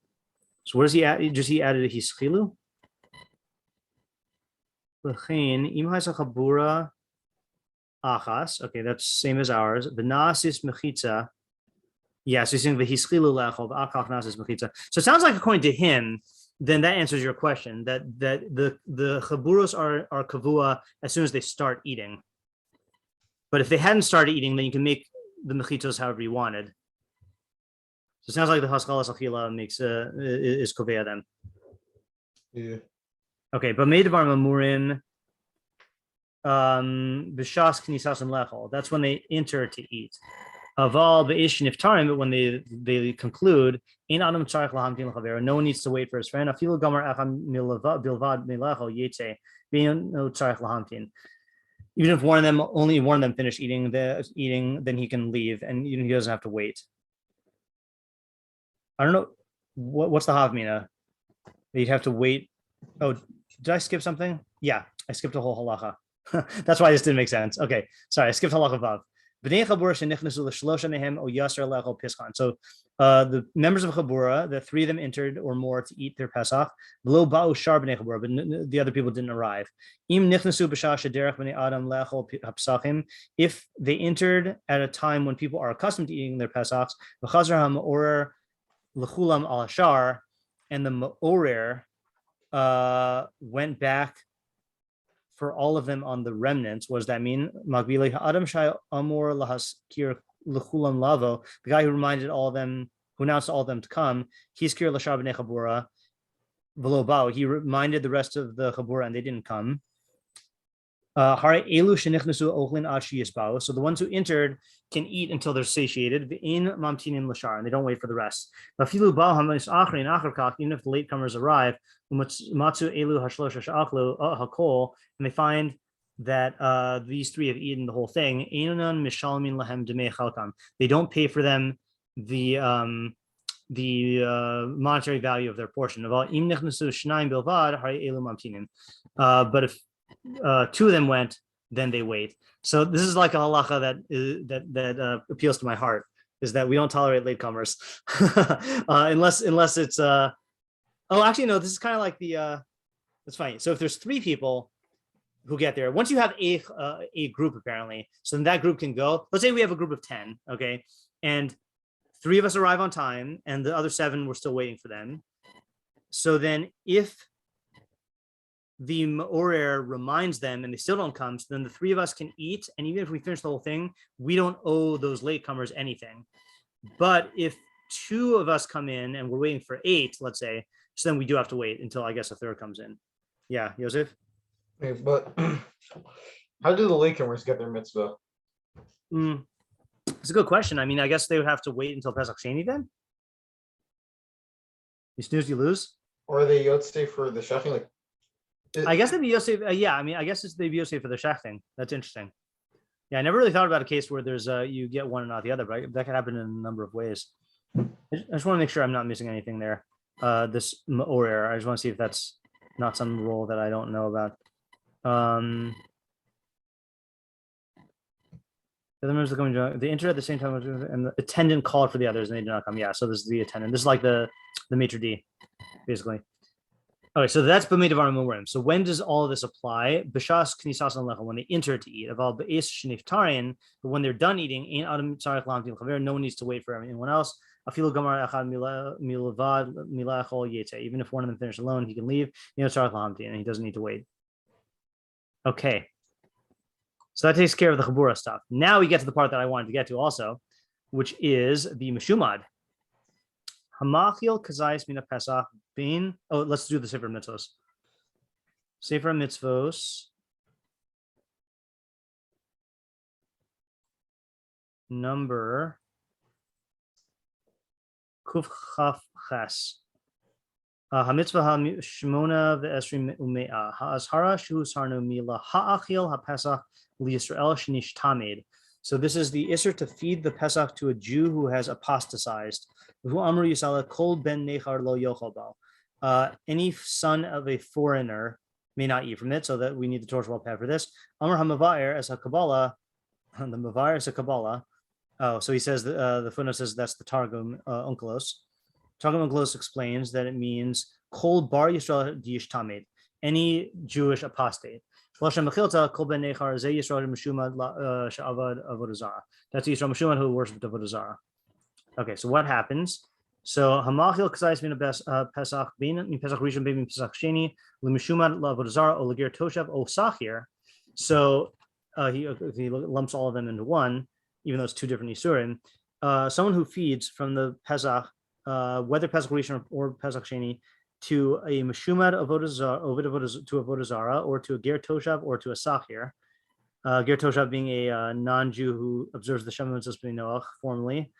So where does he add? Just he added a hischilu. Im haisa chabura achas. Okay, that's same as ours. The nasis mechitza. Yeah, so he's saying the hischilu lechol v'achkach nasis mechitza. So it sounds like according to him, then that answers your question. That the chaburos are kavua as soon as they start eating. But if they hadn't started eating, then you can make the mechitos however you wanted. So it sounds like the haskalas achila makes is kovea them. Yeah. Okay, but meidvar mamurin b'shas knisas and lechol. That's when they enter to eat. Aval be'ish niftarim, but when they conclude, ein adam tzarich lahamtin l'chavero. No one needs to wait for his friend. Afilu gamar echad bilvad milechol yetze be'ino tzarich lahamtin. Even if only one of them finished eating, then he can leave, and he doesn't have to wait. I don't know what's the havmina. You'd have to wait. Oh, did I skip something? Yeah, I skipped a whole halacha. That's why this didn't make sense. Okay, sorry, I skipped halacha vav. So the members of Chabura, the three of them entered or more to eat their Pesach, but the other people didn't arrive. If they entered at a time when people are accustomed to eating their Pesachs, and the Ma'orer went back for all of them on the remnants. What does that mean? The guy who reminded all of them, who announced all of them to come, he reminded the rest of the chabura and they didn't come. So the ones who entered can eat until they're satiated, and they don't wait for the rest. Even if the latecomers arrive, and they find that these three have eaten the whole thing, they don't pay for them the monetary value of their portion. But if two of them went, then they wait. So this is like a halacha that appeals to my heart, is that we don't tolerate latecomers unless it's actually no, this is kind of like the it's funny. So if there's three people who get there, once you have a group apparently, so then that group can go. Let's say we have a group of 10, okay, and three of us arrive on time and the other 7 we're still waiting for them. So then if the Ma'orer reminds them and they still don't come, so then the three of us can eat, and even if we finish the whole thing, we don't owe those latecomers anything. But if 2 of us come in and we're waiting for 8, let's say, so then we do have to wait until I guess a third comes in. Yeah, Yosef? Hey, but how do the latecomers get their mitzvah? It's a good question. I mean, I guess they would have to wait until Pesach Sheni then? You snooze, you lose? Or are they Yotze for the shechting? Like, I guess they'd be Yosef. Yeah, I mean, I guess they'd be Yosef for the shechting. That's interesting. Yeah, I never really thought about a case where there's you get one and not the other, but that could happen in a number of ways. I just want to make sure I'm not missing anything there. This Ma'orer, I just want to see if that's not some rule that I don't know about. The other members are coming. They enter at the same time, and the attendant called for the others, and they did not come. Yeah, so this is the attendant. This is like the maitre d', basically. Okay, so that's b'mei devarim umorim. So when does all of this apply? B'shas knisas alecha, when they enter to eat. Aval be'es sheniftarin, but when they're done eating, ain't adam tzarich lamtim chaver. No one needs to wait for anyone else. Afilu gamar echad milavad milachol yete. Even if one of them finished alone, he can leave. Tzarich lamtim, and he doesn't need to wait. Okay, so that takes care of the chavurah stuff. Now we get to the part that I wanted to get to also, which is the meshumad. Hamachil kazayis mina pesach bin. Oh, let's do the sefer mitzvos. Sefer mitzvos. Number kuf chaf ches. Hamitzvah shmona ve'esrim umea ha'azhara shu sarnu mila ha'achil ha'pesach liYisrael shenish tamed. So this is the isser to feed the pesach to a Jew who has apostatized. Any son of a foreigner may not eat from it, so that we need the Torah 12 pad for this. Amar hamavair as a Kabbalah, the mavair as a Kabbalah. Oh, so he says the footnote says that's the Targum Onkelos. Targum Onkelos explains that it means kol bar Yisrael diyish tamed, any Jewish apostate. That's Yisrael Meshumad who worshipped Avodah Zarah. Okay, so what happens? So Hamachil Kasais min Pesach bin Pesach Rishon bin Pesach Sheni Lemeshumad Avodah Zarah o Legir Toshav o Sachir. So he lumps all of them into one, even though it's two different Isurim. Someone who feeds from the Pesach, whether Pesach Rishon or Pesach Sheni, to a Meshumad Avodah Zarah, to Avodah Zarah, or to a Ger Toshav, or to a Sachir. Ger Toshav being a non-Jew who observes the Shema Mitzvos B'nai Noach formally,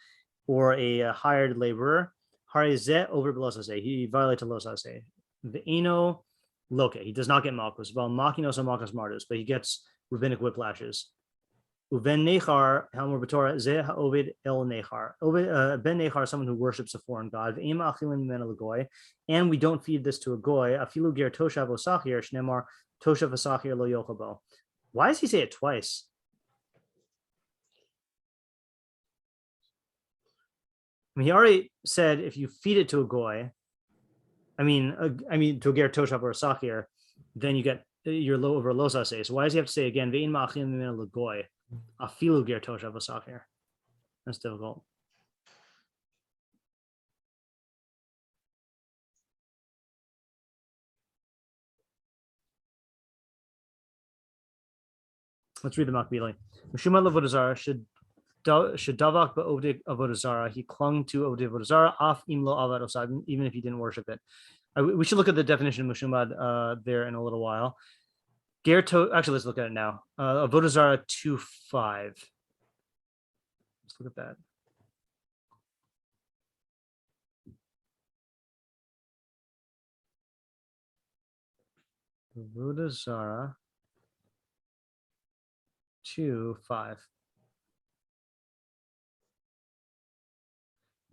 or a hired laborer. Harizeh over Belosase. He violates a Losase. The Eno Loke. He does not get Malchus. Well, Makinos and Malchus Martus, but he gets rabbinic whiplashes. Uven Nechar, Helmor B'Torah, Zeh Ha'ovid El Nechar. Ben Nechar, someone who worships a foreign god. V'ema Achilin Mimena L'Goy. And we don't feed this to a Goy. Afilu Ger Toshav Osachir, Shnemar Toshav Osachir Lo Yochabo. Why does he say it twice? I mean, he already said if you feed it to a Goy, to a Ger Toshav or a Sachir, then you get your low over Losase. So why does he have to say again, V'ema Achilin Mimena L'Goy? Afilu ger toshav v'sachir. That's difficult. Let's read the Makbili. Meshumad Avodah Zarah should davak ba'ovdei Avodah Zarah. He clung to Ovdei Avodah Zarah af im lo avad osad, even if he didn't worship it. We should look at the definition of Meshumad there in a little while. Actually, let's look at it now. Avodah Zarah 2:5. Let's look at that. Avodah Zarah 2:5.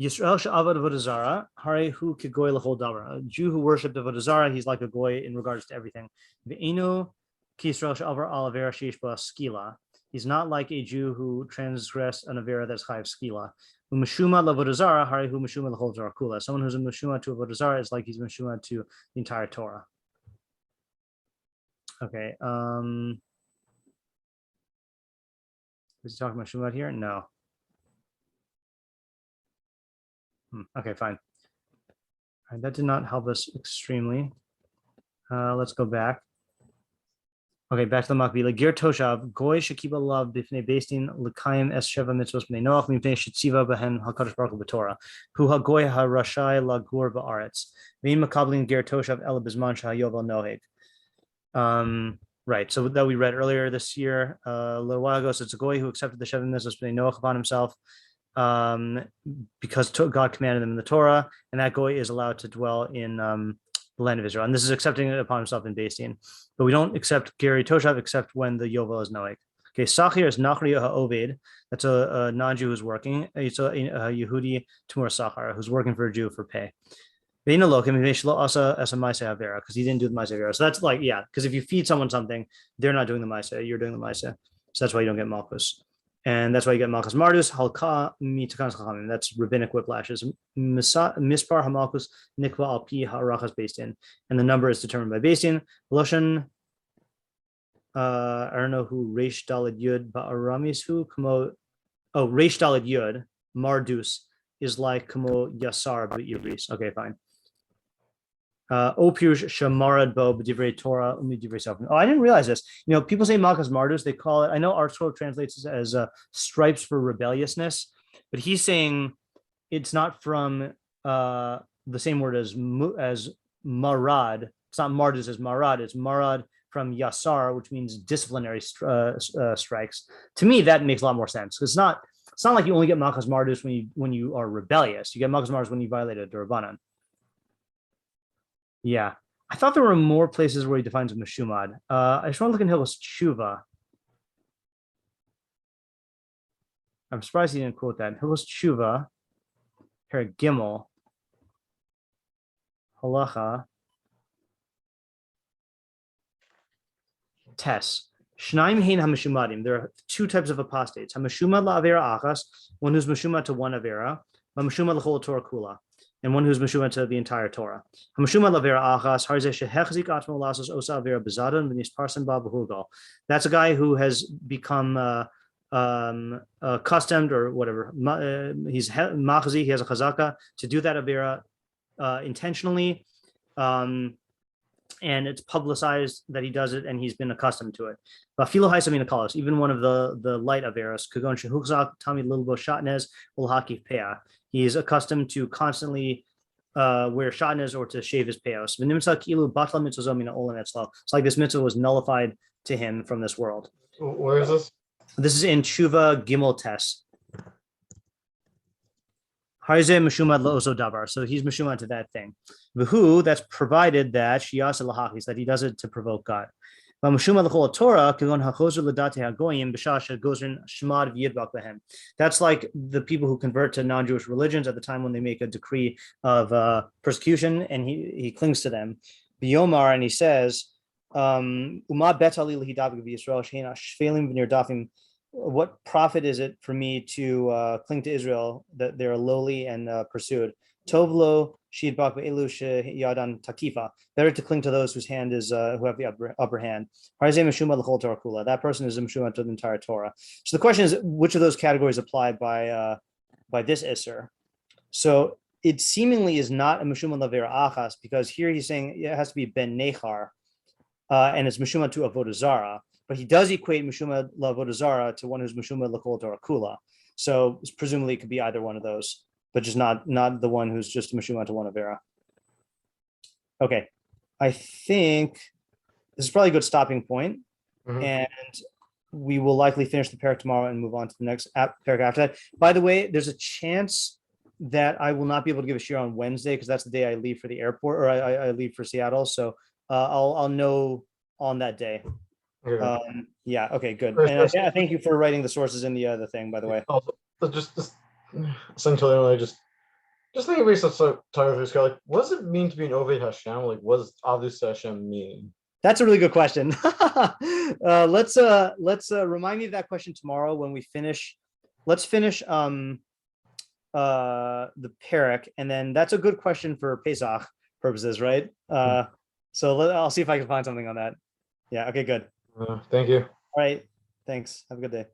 Yisrael she'avad Avodah Zarah, hare hu kegoy l'chol davar. A Jew who worshipped Avodah Zarah, he's like a goy in regards to everything. Ve'enu ki Yisrael she'avar al avera sheish ba skila. He's not like a Jew who transgressed an avera that's chayav skila. Meshuma l'Avodah Zarah, hare hu meshuma l'chol Zarah kula. Someone who's a meshuma to Avodah Zarah is like he's meshuma to the entire Torah. Okay. Is he talking about meshuma here? No. Okay, fine. All right, that did not help us extremely. Let's go back. Okay, back to the Makbila. Ger Toshav, Goy Shekiba Lav Bifnei Beistin L'Kayim Es Sheva Mitzvos B'nei Noach Mipnei Shetziva Behen HaKadosh Baruch Hu B'Torah Hu HaGoy HaRashai Lagur Ba'aretz Vein Makablin Ger Toshav Ela Bizman Shahayovel Noheg. Right, so that we read earlier this year, a little while ago. So it's a Goy who accepted the Sheva Mitzvos B'nei Noach upon himself, because God commanded them in the Torah, and that Goy is allowed to dwell in the land of Israel. And this is accepting it upon himself in Beis Din. But we don't accept Geri Toshav except when the Yovel is Noeg. Okay, Sachir is Nachri HaOved. That's a non-Jew who's working. It's a Yehudi Tumor Sachar who's working for a Jew for pay. Because he didn't do the Maaseh Avera. So that's like, yeah, because if you feed someone something, they're not doing the Maaseh, you're doing the Maaseh. So that's why you don't get Malchus. And that's why you get Malchus Mardus, Halka Mitakan Chachamim. That's rabbinic whiplashes. Mispar Hamalkus Nikva Al Pi Harachas based in. And the number is determined by based in. Loshan, I don't know who Reish Dalid Yud Ba'aramis who Kamo. Oh, Reish Dalid Yud, Mardus is like Kamo Yasar B'Ibris. Okay, fine. O Pirush Shamarad Bo B'Divrei Torah Umi Divrei Safin. Oh, I didn't realize this. You know, people say Malchus Mardus, they call it, I know Art Scroll translates it as stripes for rebelliousness, but he's saying it's not from the same word as marad. It's not Mardus as marad, it's marad from Yasar, which means disciplinary strikes. To me, that makes a lot more sense. It's not like you only get Malchus Mardus when you are rebellious. You get Malchus Mardus when you violate a D'Rabbanan. Yeah, I thought there were more places where he defines Meshumad. I just want to look in Hilchos Tשובה. I'm surprised he didn't quote that. Hilchos Tשובה, here Gimel, Halacha, Tes. Shnaim hein hamashumadim. There are two types of apostates. Hamashumad la'avera achas, one who's mashumad to one avera, hamashumad l'chol Torah kula, and one who's meshumad to the entire Torah. Hamashumad lavera achas harzeh shehechzik atmo lasos osa avera bezadan v'nisparsan ba b'hugal. That's a guy who has become accustomed or whatever. He's machazi. He has a chazaka to do that avera intentionally, and it's publicized that he does it, and he's been accustomed to it. Even one of the light averas, kagon shehukzak tami lilbo shatnez ulhakif peah. He is accustomed to constantly wear shatnez or to shave his peos. It's like this mitzvah was nullified to him from this world. Where is this? This is in Tשובה Gimel Tes. Harzeh meshumad la'oso davar. So he's meshumad to that thing. V'hu, that's provided that shiyasa lahachis, that he does it to provoke God. That's like the people who convert to non-Jewish religions at the time when they make a decree of persecution, and he clings to them. Biyomar, and he says, what profit is it for me to cling to Israel, that they're lowly and pursued? Tovlo shidbak be'elu sheyadan takifa. Better to cling to those whose hand is who have the upper hand. That person is meshuma to the entire Torah. So the question is, which of those categories apply by this isser? So it seemingly is not a meshuma lavera achas, because here he's saying it has to be ben nechar, and it's meshuma to avodah zara. But he does equate meshuma l'avodah zara to one who's meshuma l'kol Torah kula. So presumably it could be either one of those, but just not the one who's just meshuma to one avera. Okay, I think this is probably a good stopping point, and we will likely finish the parak tomorrow and move on to the next parak after that. By the way, there's a chance that I will not be able to give a shiur on Wednesday because that's the day I leave for the airport, or I leave for Seattle. So I'll know on that day. Yeah. Okay. Good. And thank you for writing the sources in the other thing. By the way. Also, just essentially, just thinking based on talking through Scott, like, what does it mean to be an Oved Hashem? Like, what does Avdus Hashem mean? That's a really good question. Let's remind me of that question tomorrow when we finish. Let's finish the parak, and then that's a good question for Pesach purposes, right? So I'll see if I can find something on that. Yeah. Okay. Good. Thank you. All right. Thanks. Have a good day.